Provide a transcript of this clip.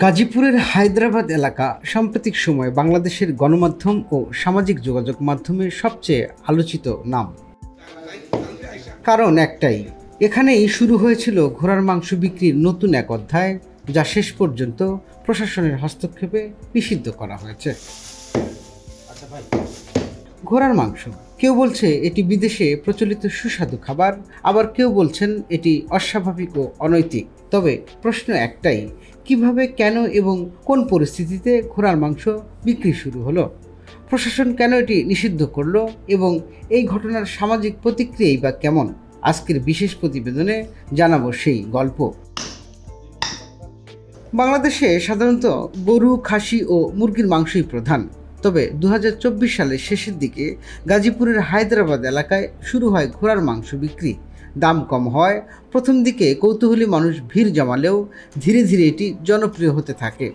গাজীপুরের হায়দ্রাবাদ এলাকা সাম্প্রতিক সময়ে বাংলাদেশের গণমাধ্যম ও সামাজিক যোগাযোগ মাধ্যমে সবচেয়ে আলোচিত নাম। কারণ একটাই, এখানেই শুরু হয়েছিল ঘোড়ার মাংস বিক্রির নতুন এক অধ্যায়, যা শেষ পর্যন্ত প্রশাসনের হস্তক্ষেপে নিষিদ্ধ করা হয়েছে। ঘোড়ার মাংস, কেউ বলছে এটি বিদেশে প্রচলিত সুস্বাদু খাবার, আবার কেউ বলছেন এটি অস্বাভাবিক ও অনৈতিক। তবে প্রশ্ন একটাই, কিভাবে, কেন এবং কোন পরিস্থিতিতে ঘোড়ার মাংস বিক্রি শুরু হলো? প্রশাসন কেন এটি নিষিদ্ধ করলো এবং এই ঘটনার সামাজিক প্রতিক্রিয়াই বা কেমন? আজকের বিশেষ প্রতিবেদনে জানাবো সেই গল্প। বাংলাদেশে সাধারণত গরু, খাসি ও মুরগির মাংসই প্রধান। তবে 2024 সালের শেষের দিকে গাজীপুরের হায়দ্রাবাদ এলাকায় শুরু হয় ঘোড়ার মাংস বিক্রি। দাম কম হয়, প্রথম দিকে কৌতূহলী মানুষ ভিড় জমালেও ধীরে ধীরে এটি জনপ্রিয় হতে থাকে।